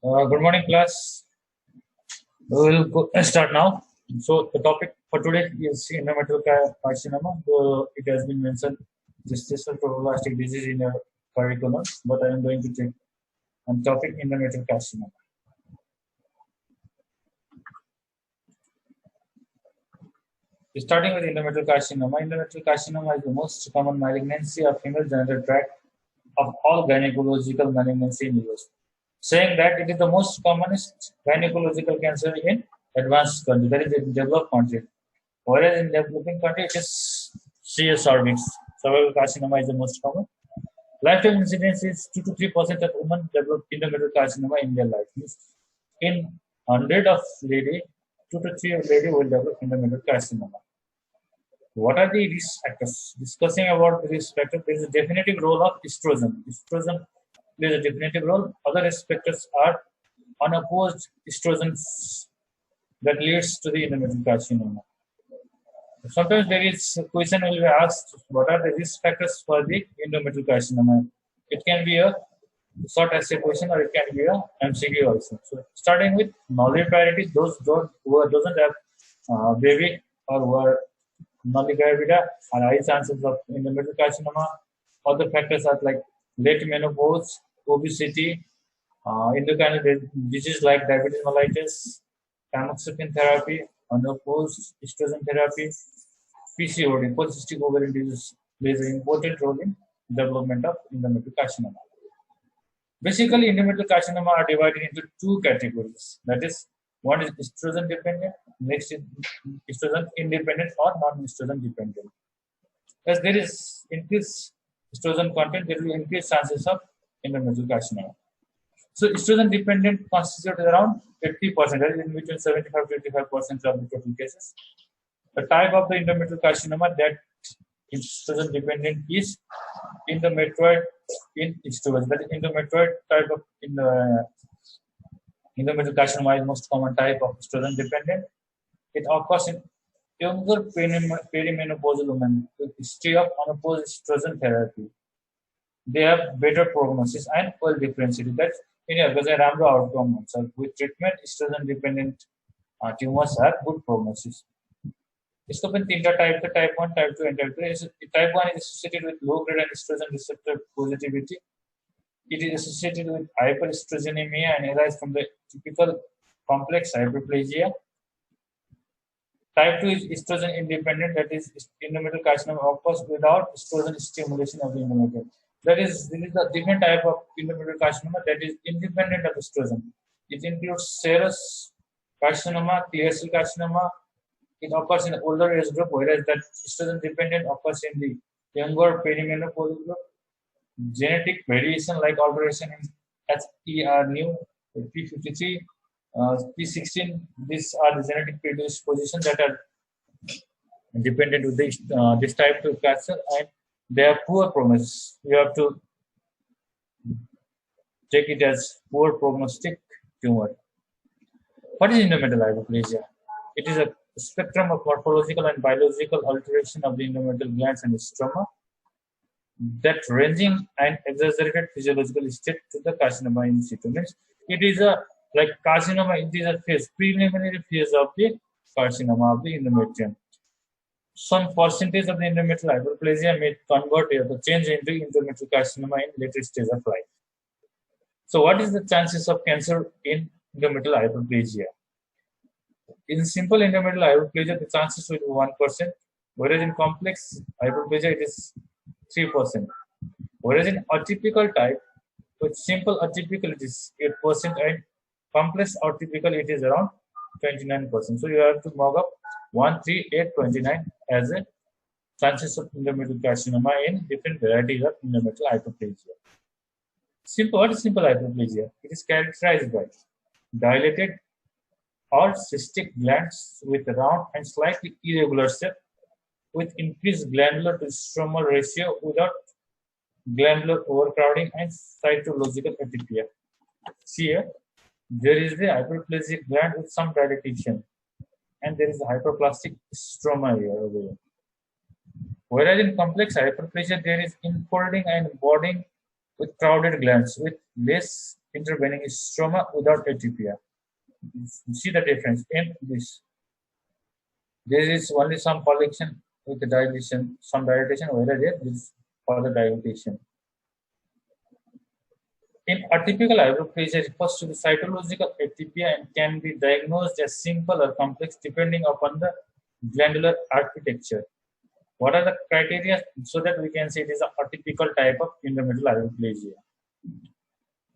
Good morning, class. Start now. So the topic for today is endometrial carcinoma. Though it has been mentioned gestational trophoblastic disease in your curriculum, but I am going to take on topic endometrial carcinoma. Starting with endometrial carcinoma is the most common malignancy of female genital tract of all gynecological malignancy in the US, saying that it is the most commonest gynecological cancer in advanced country, that is in developed country. Whereas in developing country, it is CS cervix. Cervical carcinoma is the most common. Lifetime incidence is 2 to 3% of women develop endometrial carcinoma in their life. In 100 of lady, 2 to 3 lady will develop endometrial carcinoma. What are the risk factors? Discussing about the risk factor, there is a definitive role of estrogen. Estrogen plays a definitive role. Other risk factors are unopposed estrogens that leads to the endometrial carcinoma. Sometimes there is a question will be asked, what are the risk factors for the endometrial carcinoma? It can be a short essay question or it can be a MCQ also. So starting with knowledge priority, those who doesn't have baby or who are non-gravida are high chances of endometrial carcinoma. Other factors are like late menopause, obesity, endocrine disease like diabetes mellitus, tamoxifen therapy, unopposed estrogen therapy, PCOD, polycystic ovarian disease plays an important role in development of endometrial carcinoma. Basically, endometrial carcinoma are divided into two categories. That is, one is estrogen dependent, next is estrogen independent or non-estrogen dependent. As there is increased estrogen content, there will be increased chances of endometrial carcinoma. So estrogen dependent constitutes around 80%, that is in between 75 to 85% of the total cases. The type of the endometrial carcinoma that is estrogen dependent is endometrioid in estrogen. That is endometrioid type of endometrial carcinoma is most common type of estrogen dependent. It occurs in younger perimenopausal women with history of unopposed estrogen therapy. They have better prognosis and well differentiated. That's because a राम्रो outcome हुन्छ. With treatment, estrogen dependent tumors have good prognosis. इसको पनि तीनटा type छ, type 1, type 2 and type 3. Type 1 is associated with low grade estrogen receptor positivity. It is associated with hyperestrogenemia and arises from the typical complex hyperplasia. Type 2 is estrogen independent, that is endometrial carcinoma occurs without estrogen stimulation of the endometrium. That is, this is a different type of endometrial carcinoma that is independent of estrogen. It includes serous carcinoma, clear cell carcinoma. It occurs in the older age group, whereas that estrogen dependent occurs in the younger perimenopausal group. Genetic variation like alteration in HER new, P53, P16, these are the genetic predispositions that are dependent with this type of cancer, and they have poor prognosis. You have to take it as poor prognostic tumor. What is endometrial hyperplasia? It is a spectrum of morphological and biological alteration of the endometrial glands and stroma that ranging and exaggerated physiological state to the carcinoma in situ. Means it is a like carcinoma, it is a phase, preliminary phase of the carcinoma of the endometrium. Some percentage of the endometrial hyperplasia may convert to change into endometrial carcinoma in later stage of life. So what is the chances of cancer in endometrial hyperplasia? In simple endometrial hyperplasia, the chances will be 1%, whereas in complex hyperplasia, it is 3%. Whereas in atypical type, with simple atypical, it is 8%, and complex atypical, it is around 29%. So you have to mark up 1, 3, 8, 29 as a chances of endometrial carcinoma in different varieties of endometrial hyperplasia. What is simple hyperplasia? It is characterized by dilated or cystic glands with round and slightly irregular shape, with increased glandular to stromal ratio without glandular overcrowding and cytological atypia. See here, there is the hyperplasic gland with some dilatation, and there is a hyperplastic stroma here. Whereas in complex hyperplasia, there is infolding and budding with crowded glands with less intervening stroma without atypia. See the difference in this. There is only some collection with the dilation, some dilatation, whereas there is further dilatation. In atypical hyperplasia refers to the cytological atypia and can be diagnosed as simple or complex depending upon the glandular architecture. What are the criteria so that we can say it is an atypical type of endometrial hyperplasia?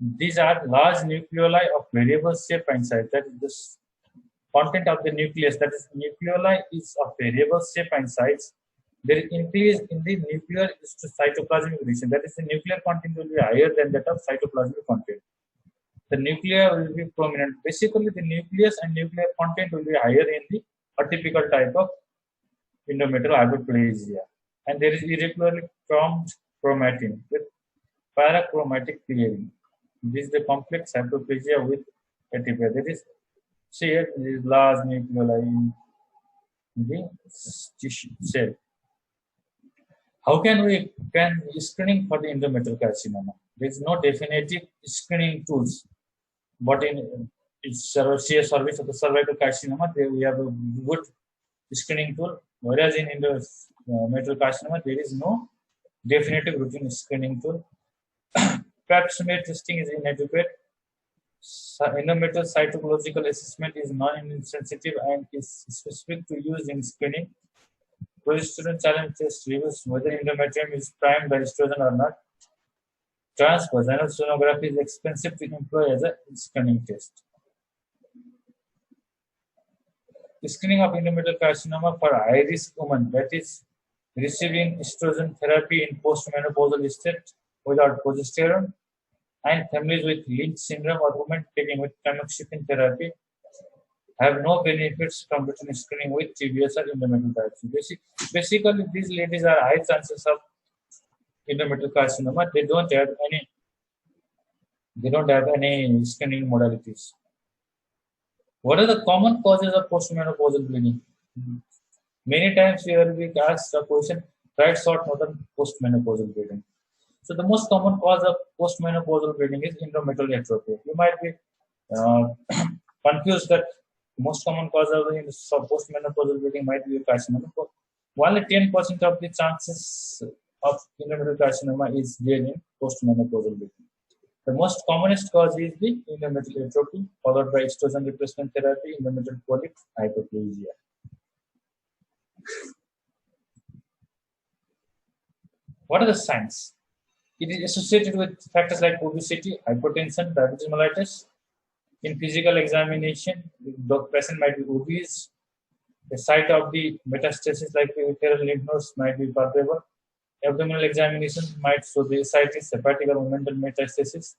These are large nucleoli of variable shape and size. That is the content of the nucleus. That is, nucleoli is of variable shape and size. There is increase in the nuclear cytoplasmic region. That is, the nuclear content will be higher than that of cytoplasmic content. The nuclear will be prominent. Basically, the nucleus and nuclear content will be higher in the atypical type of endometrial hyperplasia. And there is irregularly formed chromatin with parachromatic clearing. This is the complex hyperplasia with atypia. That is, here there is large nucleoli in the tissue cell. How can we screening for the endometrial carcinoma? There is no definitive screening tools, but in CS service of the cervical carcinoma, there we have a good screening tool. Whereas in endometrial carcinoma, there is no definitive routine screening tool. Pap smear testing is inadequate. Endometrial cytological assessment is non-insensitive and is specific to use in screening. Progesterone challenge test reveals whether endometrium is primed by estrogen or not. Transvaginal sonography is expensive to employ as a screening test. The screening of endometrial carcinoma for high-risk women, that is, receiving estrogen therapy in postmenopausal state without progesterone, and families with Lynch syndrome or women taking with tamoxifen therapy have no benefits from routine screening with TBS or endometrial biopsy. Basically, these ladies are high chances of endometrial carcinoma. They don't have any screening modalities. What are the common causes of postmenopausal bleeding? Many times we will be asked the question, right short northern postmenopausal bleeding. So the most common cause of postmenopausal bleeding is endometrial atrophy. You might be confused that most common cause of postmenopausal bleeding might be carcinoma. Only 10% of the chances of endometrial carcinoma is there in postmenopausal bleeding. The most commonest cause is the endometrial atrophy, followed by estrogen replacement therapy, endometrial polyp, hyperplasia. What are the signs? It is associated with factors like obesity, hypertension, diabetes mellitus. In physical examination, the patient might be obese. The site of the metastasis, like peripheral lymph nodes, might be palpable. Abdominal examination might show the ascites, hepatic or mental metastasis.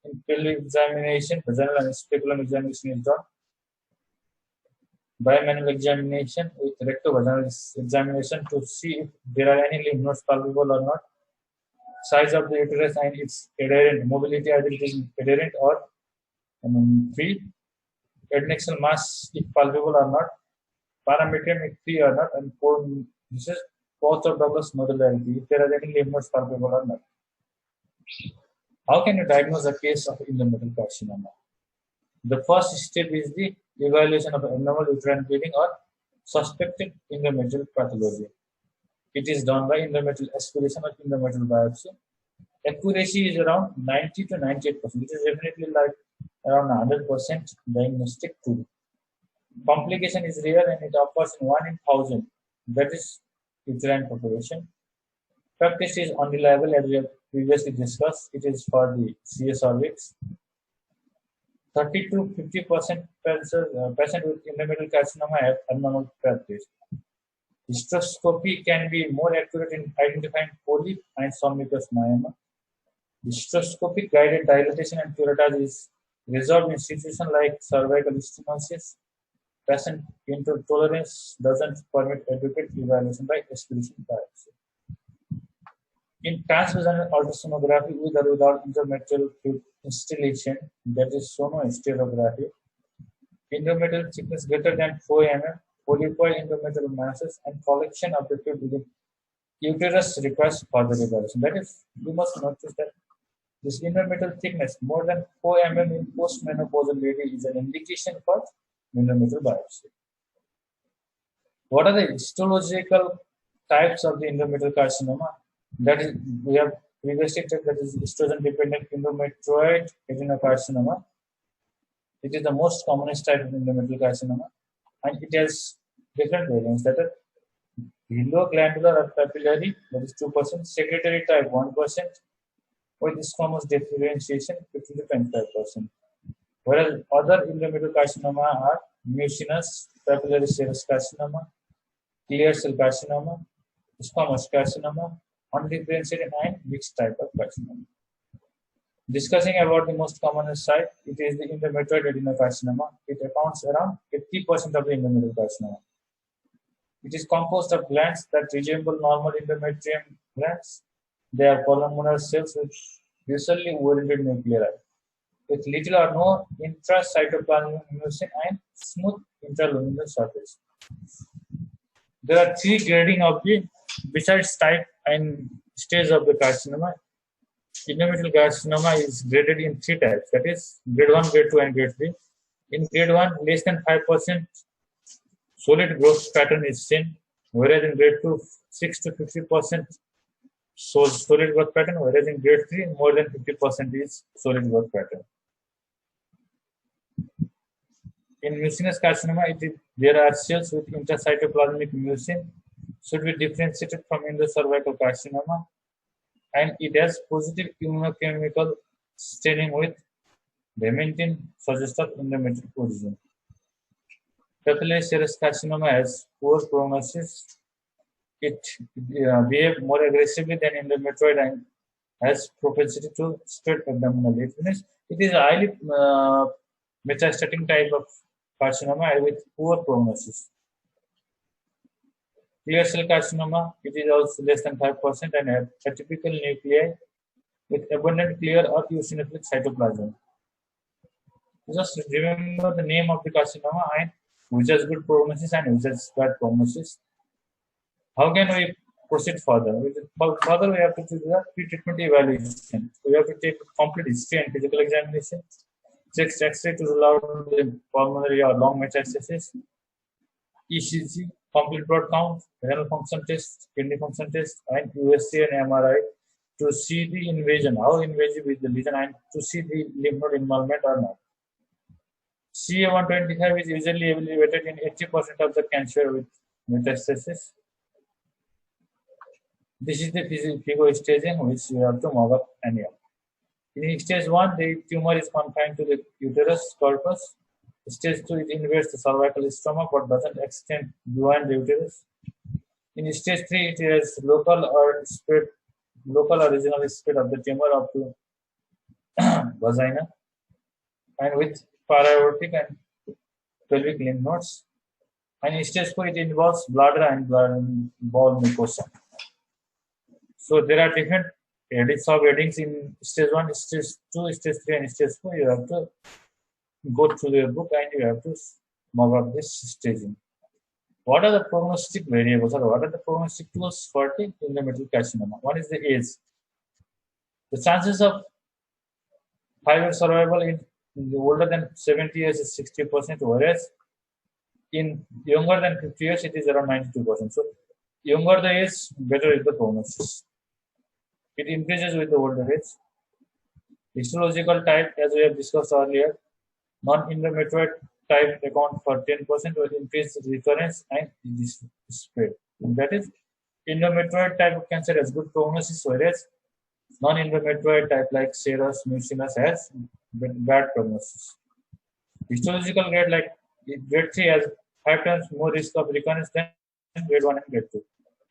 In pelvic examination, vaginal and speculum examination is done. Bimanual examination with rectovaginal examination to see if there are any lymph nodes palpable or not. Size of the uterus and its adherent mobility, either it is adherent or free. Adnexal mass, if palpable or not. Parametrium, if free or not. And this is Porth of Douglas modularity, if there are any lymph nodes palpable or not. How can you diagnose a case of endometrial carcinoma? The first step is the evaluation of abnormal uterine bleeding or suspected endometrial pathology. It is done by endometrial aspiration or endometrial biopsy. Accuracy is around 90 to 98%. It is definitely like around 100% diagnostic tool. Complication is rare and it occurs in 1 in 1,000. That is uterine population. Practice is unreliable as we have previously discussed. It is for the CS cervix. 30 to 50% patient with endometrial carcinoma have abnormal practice. Hysteroscopy can be more accurate in identifying polyp and submucous myoma. Hysteroscopic guided dilatation and curettage is resolved in situations like cervical stenosis. Patient intolerance doesn't permit adequate evaluation by aspiration biopsy. In transvaginal ultrasonography with or without endometrial tube installation, that is sonohysterography, endometrial thickness greater than 4 mm, polypoid endometrial masses, and collection of the tube within uterus requires further evaluation. That is, you must notice that This endometrial thickness more than 4 mm in postmenopausal lady is an indication for endometrial biopsy. What are the histological types of the endometrial carcinoma? That is, we have previously checked that is estrogen-dependent endometrioid adenocarcinoma. It is the most commonest type of endometrial carcinoma, and it has different variants that are glandular or papillary, that is 2%, secretory type 1%, with squamous differentiation 50 to 25%. Whereas other endometrial carcinoma are mucinous, papillary serous carcinoma, clear cell carcinoma, squamous carcinoma, undifferentiated and mixed type of carcinoma. Discussing about the most common site, it is the endometrioid adenocarcinoma. It accounts around 80% of the endometrial carcinoma. It is composed of glands that resemble normal endometrium glands. They are columnar cells with usually oriented nuclei, with little or no intracytoplasmic mucin and smooth intraluminal surface. There are three grading of the besides type and stage of the carcinoma. Endometrial carcinoma is graded in three types, that is grade 1, grade 2 and grade 3. In grade 1, less than 5% solid growth pattern is seen, whereas in grade 2, 6 to 50% shows solid growth pattern, whereas in grade 3, more than 50% is solid growth pattern. In mucinous carcinoma, there are cells with intracytoplasmic mucin, should be differentiated from endocervical carcinoma, and it has positive immunochemical staining with vermintine suggestive endometrial origin. Papillary serous carcinoma has poor prognosis. It behaves more aggressively than endometrioid and has propensity to spread abdominally. It is a highly metastatic type of carcinoma with poor prognosis. Clear cell carcinoma, it is also less than 5% and have atypical nuclei with abundant clear or eosinophilic cytoplasm. Just remember the name of the carcinoma and which has good prognosis and which has bad prognosis. How can we proceed further? Further, we have to do the pre-treatment evaluation. We have to take complete history and physical examination, check X-ray to rule out the pulmonary or lung metastasis, ECG, complete blood count, renal function test, kidney function test, and USG and MRI to see the invasion, how invasive is the lesion, and to see the lymph node involvement or not. CA-125 is usually evaluated in 80% of the cancer with metastasis. This is the FIGO staging which you have to move up annually. In stage 1, the tumor is confined to the uterus corpus. Stage 2, it invades the cervical stomach but doesn't extend beyond the uterus. In stage 3, it has local or regional spread of the tumor up to vagina and with para-aortic and pelvic lymph nodes. And in stage 4, it involves bladder and bowel mucosa. So there are different subheadings in stage 1, stage 2, stage 3, and stage 4. You have to go through your book and you have to move up this staging. What are the prognostic variables or what are the prognostic tools for the endometrial carcinoma? One is the age. The chances of 5-year survival in older than 70 years is 60%, whereas in younger than 50 years it is around 92%. So younger the age, better is the prognosis. It increases with the older age. Histological type, as we have discussed earlier, non-endometrioid type account for 10% with increased recurrence and spread. That is, endometrioid type of cancer has good prognosis, whereas non-endometrioid type like serous, mucinous has bad prognosis. Histological grade like grade 3 has 5 times more risk of recurrence than grade 1 and grade 2.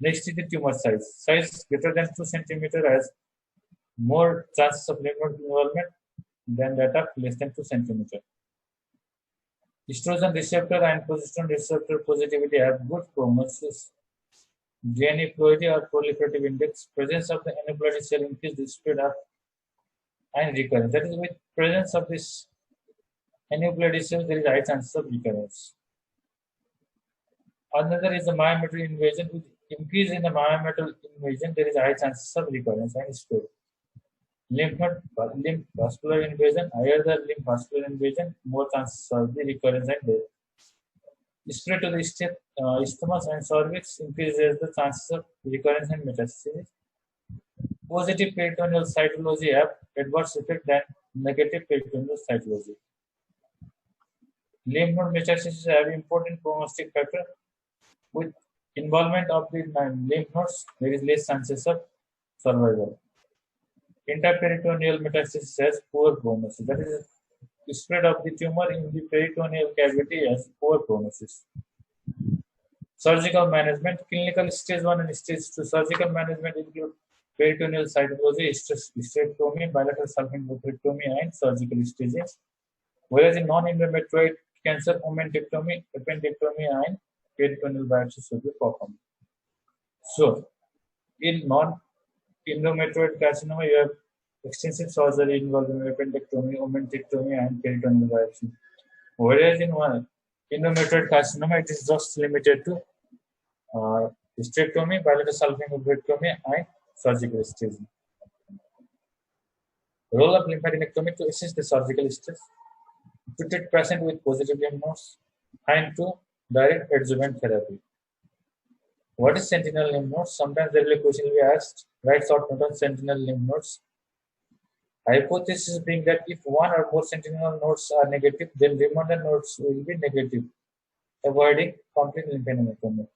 Next is the tumor size. Size greater than 2 cm has more chances of lymph node involvement than that of less than 2 cm. Estrogen receptor and progesterone receptor positivity have good prognosis. DNA fluidity or proliferative index, presence of the aneuploidy cell increase the spread of and recurrence. That is, with presence of this aneuploidy cell, there is high chances of recurrence. Another is the myometrial invasion. With increase in the myometrial invasion, there is high chances of recurrence and spread. Lymph vascular invasion. Higher the lymph vascular invasion, more chances of the recurrence and death. Spread to the isthmus and cervix increases the chances of recurrence and metastasis. Positive peritoneal cytology have adverse effect than negative peritoneal cytology. Lymph node metastasis have important prognostic factor. With involvement of the lymph nodes, there is less chances of survival. Intraperitoneal metastasis has poor prognosis. That is, the spread of the tumor in the peritoneal cavity has poor prognosis. Surgical management, clinical stage 1 and stage 2 surgical management include peritoneal cytology, hysterectomy, bilateral salpingopterectomy, and surgical stages. Whereas in non-endometrioid cancer, omentectomy, appendectomy, and peritoneal biopsy should be performed. So, in non-endometrioid carcinoma, you have extensive surgery involving appendectomy, omentectomy, and peritoneal biopsy. Whereas in endometrioid carcinoma, it is just limited to hysterectomy, bilateral salpingopterectomy, and surgical staging. Role of lymphadenectomy to assist the surgical stage, to treat patient with positive lymph nodes, and to direct adjuvant therapy. What is sentinel lymph nodes? Sometimes there will be a question will be asked. Write short note on sentinel lymph nodes. Hypothesis being that if one or more sentinel nodes are negative, then remainder nodes will be negative, avoiding complete lymphadenectomy.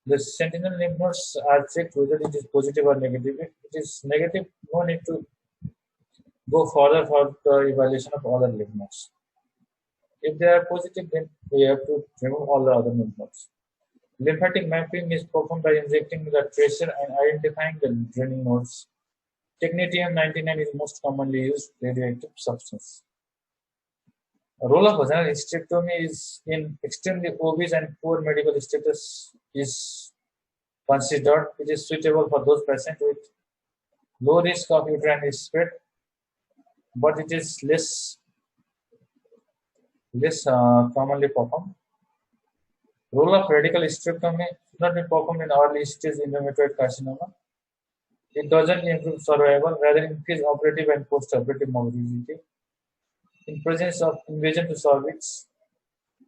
The sentinel lymph nodes are checked whether it is positive or negative. If it is negative, no need to go further for the evaluation of other lymph nodes. If they are positive, then we have to remove all the other lymph nodes. Lymphatic mapping is performed by injecting the tracer and identifying the draining nodes. Technetium-99 is most commonly used radioactive substance. The role of vaginal hysterectomy is in extremely obese and poor medical status is considered. It is suitable for those patients with low risk of uterine spread, but it is less commonly performed. Role of radical hysterectomy should not be performed in early stage endometrioid carcinoma. It doesn't improve survival, rather increase operative and post-operative morbidity. In presence of invasion to cervix,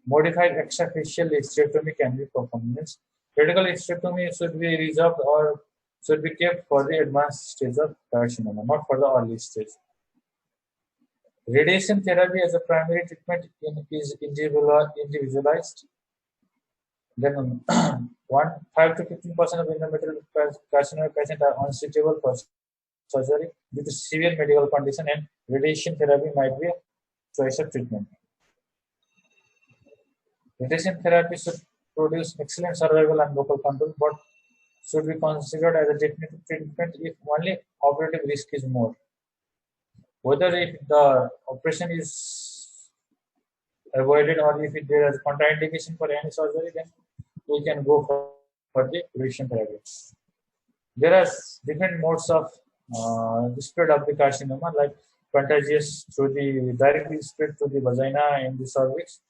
modified extrafacial hysterectomy can be performed. Means radical hysterectomy should be reserved or should be kept for the advanced stage of carcinoma, not for the early stage. Radiation therapy as a primary treatment is individualized. Then 5 to 15% of endometrial carcinoma patients are unsuitable for surgery due to severe medical condition, and radiation therapy might be a choice of treatment. Radiation therapy should produce excellent survival and local control, but should be considered as a definitive treatment if only operative risk is more. Whether if the operation is avoided or if there is contraindication for any surgery, then we can go for the radiation therapy. There are different modes of spread of the carcinoma, like contagious through the directly spread to the vagina and the cervix,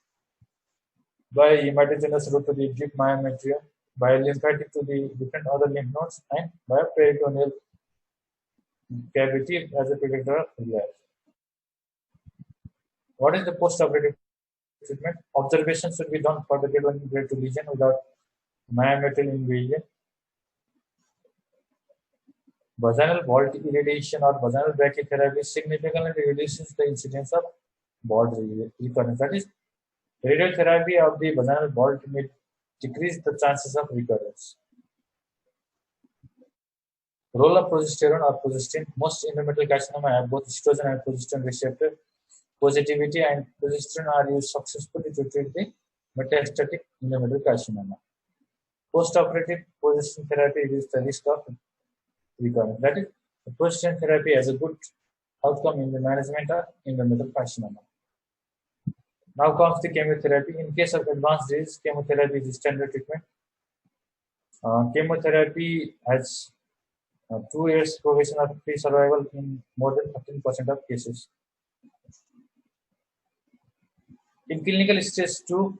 by hematogenous route to the deep myometrium, by lymphatic to the different other lymph nodes, and by peritoneal cavity as a predictor of relapse. What is the post-operative treatment? Observation should be done for the grade 1 grade 2 lesion without myometrial invasion. Vaginal vault irradiation or vaginal brachytherapy significantly reduces the incidence of vault recurrence. That is, radiotherapy of the vaginal vault may decrease the chances of recurrence. Role of progesterone or progestin. Most endometrial carcinoma have both estrogen and progesterone receptor positivity, and progesterone are used successfully to treat the metastatic endometrial carcinoma. Post-operative progestin therapy reduces the risk of recurrence. That is, the progestin therapy has a good outcome in the management of endometrial carcinoma. Now comes the chemotherapy. In case of advanced disease, chemotherapy is standard treatment. Chemotherapy has 2 years progression-free survival in more than 15% of cases. In clinical stage 2,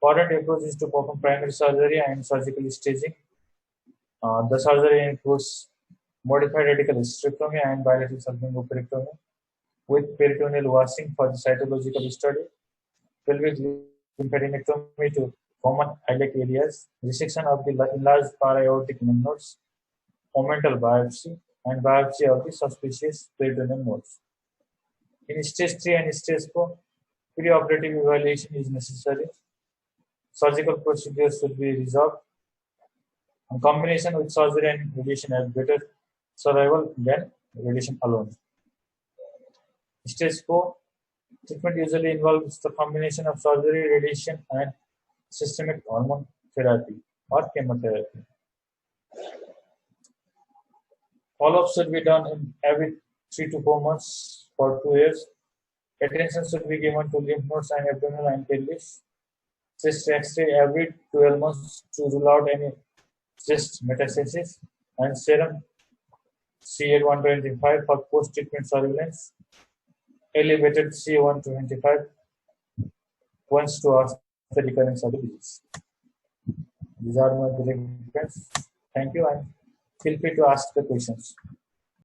current approach is to perform primary surgery and surgical staging. The surgery includes modified radical hysterectomy and bilateral salpingo-perectomy with peritoneal washing for the cytological study, pelvic lymphadenectomy to common iliac areas, resection of the enlarged para-aortic lymph nodes, omental biopsy, and biopsy of the suspicious peritoneal nodes. In stage 3 and stage 4, preoperative evaluation is necessary. Surgical procedures should be resolved. In combination with surgery and radiation have better survival than radiation alone. Stage 4, treatment usually involves the combination of surgery, radiation, and systemic hormone therapy or chemotherapy. Follow-up should be done in every 3 to 4 months for 2 years. Attention should be given to lymph nodes and abdominal and pelvis. Chest X-ray every 12 months to rule out any chest metastasis, and serum CA-125 for post-treatment surveillance. Elevated CA-125 points towards the recurrence of the disease. These are my direct points. Thank you, and feel free to ask the questions.